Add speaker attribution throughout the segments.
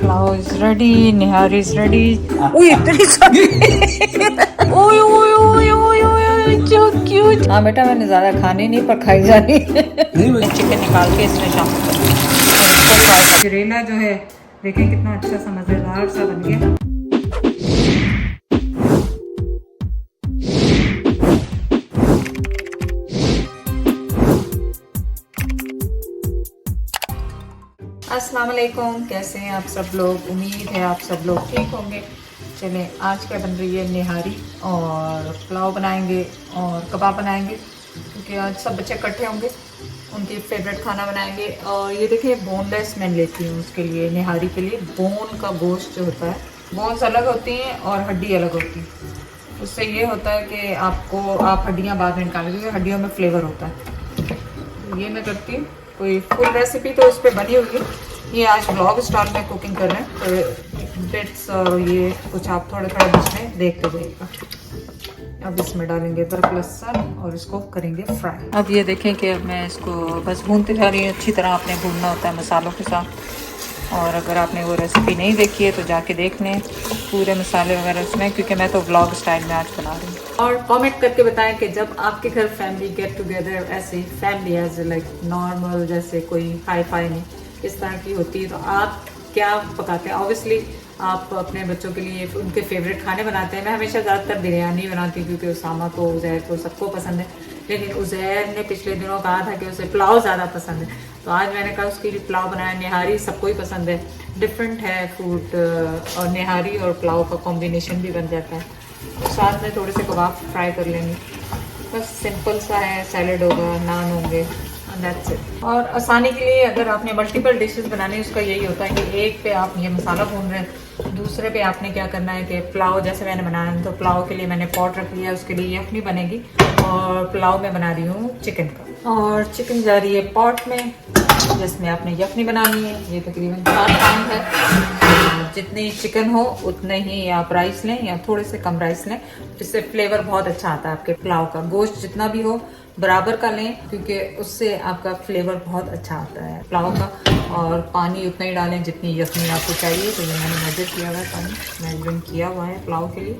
Speaker 1: Pulao is ready, Nihari is ready. ओए इतनी सारी ओए ओए ओए ओए ओए जो क्यूट। हाँ बेटा मैंने ज़्यादा खाने नहीं पर खाई जा रही है। चिकन निकाल के इसमें शामिल कर और इसको फ्राई कर। करेला जो है देखें कितना अच्छा सा मज़ेदार सा बन गया। अस्सलाम वालेकुम, कैसे हैं आप सब लोग। उम्मीद है आप सब लोग ठीक होंगे। चलें आज क्या बन रही है, निहारी और पुलाव बनाएंगे और कबाब बनाएंगे क्योंकि आज सब बच्चे इकट्ठे होंगे, उनकी फेवरेट खाना बनाएंगे। और ये देखिए बोनलेस मैं लेती हूँ उसके लिए, निहारी के लिए। बोन का गोश्त जो होता है, बोन्स अलग होती हैं और हड्डी अलग होती है। उससे ये होता है कि आप हड्डियाँ बाद में निकालोगे क्योंकि हड्डियों में फ्लेवर होता है। ये मैं करती हूँ। कोई फुल रेसिपी तो इस पर बनी हुई है, ये आज ब्लॉग स्टाइल में कुकिंग कर रहे हैं तो बिट्स और ये कुछ आप थोड़ा थोड़ा बीच में देखते जाइएगा। अब इसमें डालेंगे अदरक लहसुन और इसको करेंगे फ्राई। अब ये देखें कि अब मैं इसको बस भूनती जा रही हूँ। अच्छी तरह आपने भूनना होता है मसालों के साथ। और अगर आपने वो रेसिपी नहीं देखी है तो जाके देख लें पूरे मसाले वगैरह उसमें, क्योंकि मैं तो व्लॉग स्टाइल में आज बना रही हूँ। और कमेंट करके बताएं कि जब आपके घर फैमिली गेट टुगेदर ऐसे फैमिली एज लाइक नॉर्मल, जैसे कोई हाई फाई नहीं, इस तरह की होती है तो आप क्या पकाते हैं। ऑब्वियसली आप अपने बच्चों के लिए उनके फेवरेट खाने बनाते हैं। मैं हमेशा ज़्यादातर बिरयानी बनाती हूँ क्योंकि उसामा को, उज़ैर को, सबको पसंद है। लेकिन उज़ैर ने पिछले दिनों कहा था कि उसे पुलाव ज़्यादा पसंद है, तो आज मैंने कहा उसके लिए पुलाव बनाया। निहारी सबको ही पसंद है, डिफरेंट है फूड, और निहारी और पुलाव का कॉम्बिनेशन भी बन जाता है। तो साथ में थोड़े से कबाब फ्राई कर लेंगे, बस सिंपल सा है। सैलड होगा, नान होंगे, दैट्स इट। और आसानी के लिए अगर आपने मल्टीपल डिशेस बनानी है, उसका यही होता है कि एक पे आप ये मसाला भून रहे हैं, दूसरे पे आपने क्या करना है कि पुलाव जैसे मैंने बनाया है, तो पुलाव के लिए मैंने पॉट रख लिया, उसके लिए यखनी बनेगी। और पुलाव में बना रही हूँ चिकन का, और चिकन जा रही है पॉट में जिसमें आपने यखनी बनानी है। ये तकरीबन 4 पाउंड है। जितनी चिकन हो उतने ही आप राइस लें या थोड़े से कम राइस लें, जिससे फ्लेवर बहुत अच्छा आता है आपके पुलाव का। गोश्त जितना भी हो बराबर का लें क्योंकि उससे आपका फ्लेवर बहुत अच्छा आता है पुलाव का। और पानी उतना ही डालें जितनी यखनी आपको चाहिए। तो ये मैंने मेजर किया हुआ है, पानी मेजरिंग किया हुआ है पुलाव के लिए,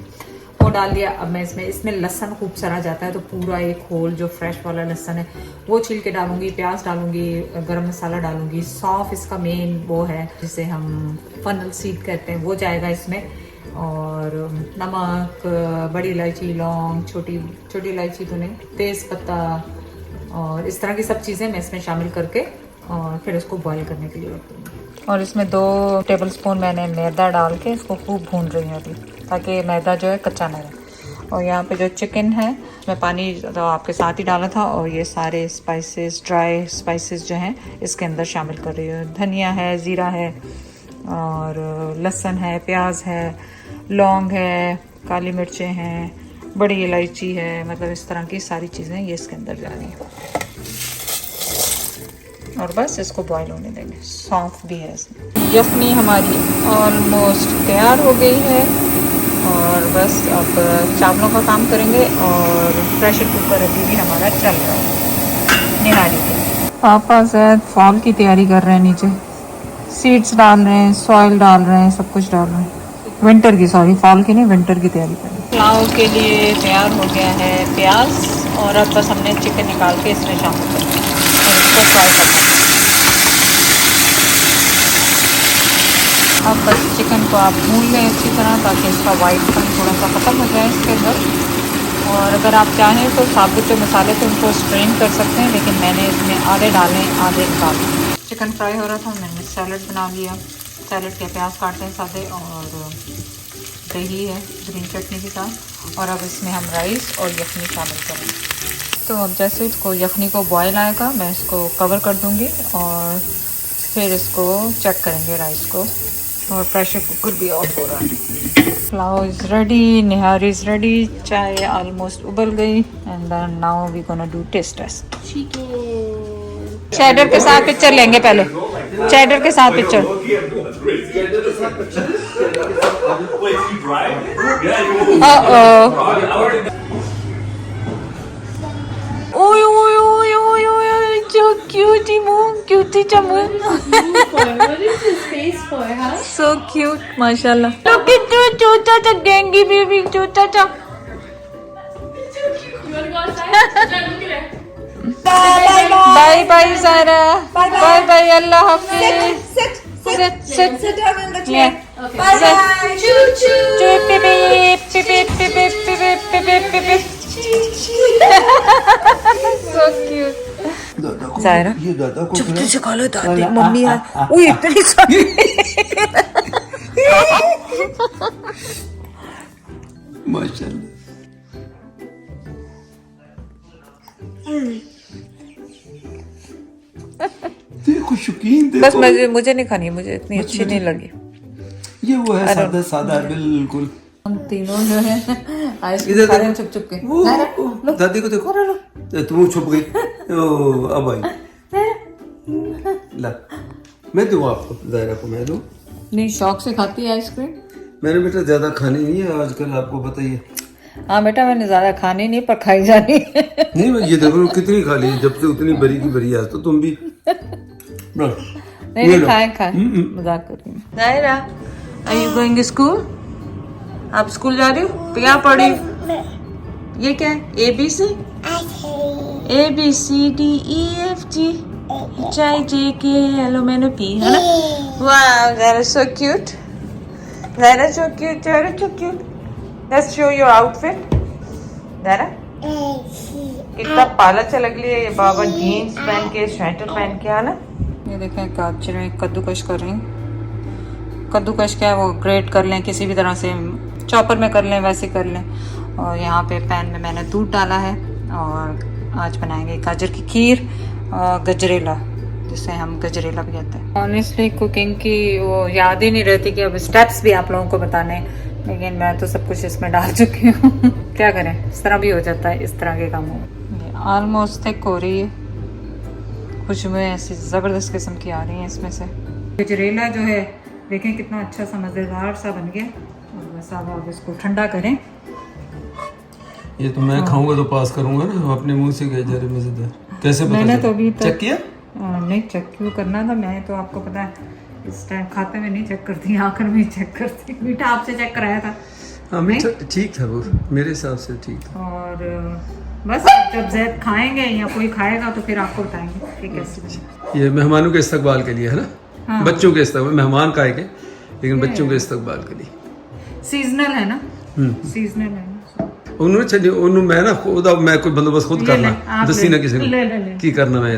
Speaker 1: वो डाल दिया। अब मैं इसमें लहसन खूब सारा जाता है, तो पूरा एक होल जो फ्रेश वाला लहसन है वो छील के डालूंगी, प्याज डालूंगी, गरम मसाला डालूंगी, सौंफ इसका मेन वो है जिसे हम फनल सीड कहते हैं, वो जाएगा इसमें। और नमक, बड़ी इलायची, लौंग, छोटी इलायची तो नहीं, तेज़ पत्ता, और इस तरह की सब चीज़ें मैं इसमें शामिल करके और फिर इसको बॉईल करने के लिए रखती हूँ। और इसमें 2 टेबलस्पून मैंने मैदा डाल के इसको खूब भून रही हूँ अभी, ताकि मैदा जो है कच्चा ना रहे। और यहाँ पे जो चिकन है मैं पानी तो आपके साथ ही डाला था, और ये सारे स्पाइसेस, ड्राई स्पाइसेस जो हैं इसके अंदर शामिल कर रही हूँ। धनिया है, ज़ीरा है, और लहसुन है, प्याज है, लौंग है, काली मिर्चें हैं, बड़ी इलायची है, मतलब इस तरह की सारी चीज़ें ये इसके अंदर जा रही हैं। और बस इसको बॉईल होने देंगे। सौंफ भी है इसमें। यखनी हमारी ऑलमोस्ट तैयार हो गई है, और बस अब चावलों का काम करेंगे। और प्रेशर कुकर अभी भी हमारा चल रहा है निहारी के। पापा शायद फॉल की तैयारी कर रहे हैं, नीचे सीड्स डाल रहे हैं, सॉइल डाल रहे हैं, सब कुछ डाल रहे हैं। विंटर की, सॉरी फॉल की नहीं, विंटर की तैयारी कर रहे हैं। पुलाव के लिए तैयार हो गया है प्याज, और अब बस हमने चिकन निकाल के इसमें शामिल करना है और इसको फ्राई करना है। अब बस चिकन को आप भून लें अच्छी तरह, ताकि इसका वाइट पन थोड़ा सा ख़त्म हो जाए इसके अंदर। और अगर आप चाहें तो साबुत जो मसाले थे उनको स्ट्रेन कर सकते हैं, लेकिन मैंने इसमें आधे डालें, आधे निकाल। चिकन फ्राई हो रहा था, मैंने सैलड बना लिया। सैलड के प्याज काटते हैं सादे, और दही है ग्रीन चटनी के साथ। और अब इसमें हम राइस और यखनी शामिल करेंगे। तो अब जैसे इसको यखनी को बॉयल आएगा, मैं इसको कवर कर दूँगी और फिर इसको चेक करेंगे राइस को। और प्रेशर कुकर भी ऑफ हो रहा है। Pulao is ready, nihari is ready, चाय ऑलमोस्ट उबल गई। And then now we gonna do taste test. Cheddar के साथ पिक्चर लेंगे पहले, चेडर के साथ पिक्चर। ओए ओए ओए ओए ओए, जो क्यूटी मुंह, क्यूटी चा मुंह।
Speaker 2: What is this face for, huh?
Speaker 1: So cute, माशाल्लाह। Look at you, छोटा सा डेंगी बेबी, छोटा सा।
Speaker 2: You wanna go outside? Yeah, look at her.
Speaker 1: Bye bye Sara, bye bye, अल्लाह हाफिज।
Speaker 3: Sit.
Speaker 1: Sit
Speaker 3: down in the chair.
Speaker 1: Yeah.
Speaker 2: Okay.
Speaker 3: Bye bye. Choo choo.
Speaker 1: Beep beep beep beep beep beep beep beep beep beep. So cute. Zaira,
Speaker 4: ये दादा को
Speaker 3: चुपके से खा लो दादी, mummy यार। ओए इतनी सारी।
Speaker 4: माशाल्लाह। देखो शौकीन देखो।
Speaker 1: बस मुझे नहीं खानी, मुझे इतनी अच्छी नहीं लगी।
Speaker 4: ये वो है सादा सादा बिल्कुल।
Speaker 1: हम तीनों जो है आइसक्रीम
Speaker 4: इधर
Speaker 1: खा रहे हैं
Speaker 4: देखो।
Speaker 1: छुप छुप के।
Speaker 4: वो दादी को देखो। तुम छुप गई। ओ अब आई। ला मैं दूँ आपको, ज़ायरा को मैं दूँ।
Speaker 1: नहीं, शौक से खाती है आइसक्रीम।
Speaker 4: मैंने बेटा ज्यादा खानी नहीं है आजकल, आपको बताइए।
Speaker 1: हाँ बेटा, मैंने ज्यादा खानी नहीं पर खाई जानी है।
Speaker 4: नहीं मैं ये देखो कितनी खा ली, जब से उतनी बड़ी की बड़ी आज तो तुम भी।
Speaker 1: नहीं खाए मजाक कर रही हूँ। Zaira, are you going school? आप स्कूल जा रही हो? क्या पढ़ रही हो? ये क्या है? ABCDEFG HIJK LMNOP, है ना? Wow, that is so cute. That is so cute. That is so cute. Let's show your outfit. Zara, कितना पाला सा लग लिया ये बाबा, जीन्स पहन के स्वेटर पहन के, है ना? ये देखें गाजर कद्दूकश कर रही हैं। कद्दूकश क्या है, वो ग्रेट कर लें किसी भी तरह से, चॉपर में कर लें, वैसे कर लें। और यहाँ पे पैन में मैंने दूध डाला है और आज बनाएंगे गाजर की खीर और गजरेला, जिसे हम गजरेला भी कहते हैं। ऑनेस्टली कुकिंग की वो याद ही नहीं रहती कि अब स्टेप्स भी आप लोगों को बताने, लेकिन मैं तो सब कुछ इसमें डाल चुकी हूँ। क्या करें, इस तरह भी हो जाता है इस तरह के कामों में। ऑलमोस्ट थिक हो रही है, खुशबुएं ऐसी ज़बरदस्त किस्म की आ रही हैं इसमें से। गजरेला जो है देखें कितना अच्छा सा मज़ेदार सा बन गया। और बस अब इसको ठंडा करें।
Speaker 4: ये तो मैं खाऊंगा तो पास करूंगा ना अपने मुंह से, गजर मजेदार। कैसे पता
Speaker 1: मैंने
Speaker 4: चला?
Speaker 1: तो अभी
Speaker 4: चेक किया?
Speaker 1: नहीं, चेक क्यों करना था, मैं तो आपको पता है इस टाइम खाते में नहीं चेक करती, आखिर में चेक करती। मीठा आपसे चेक कराया था।
Speaker 4: हाँ मीठा ठीक था, वो मेरे हिसाब से ठीक था।
Speaker 1: और बस जब जैद खाएंगे या कोई खाएगा तो फिर आपको बताएंगे कि कैसे बनी।
Speaker 4: ये मेहमानों के इस्तकबाल के लिए है ना?
Speaker 1: हाँ।
Speaker 4: बच्चों के इस्तकबाल, मेहमान खाएंगे लेकिन बच्चों के इस्तकबाल के लिए।
Speaker 1: सीजनल है ना? सीजनल है ना?
Speaker 4: उन्होंने मैं ना खुद, अब मैं कोई बंदोबस्त खुद
Speaker 1: ले
Speaker 4: करना
Speaker 1: ले, आप
Speaker 4: दसी
Speaker 1: ले।
Speaker 4: ना किसी
Speaker 1: ले, ले, ले।
Speaker 4: ने की करना मैं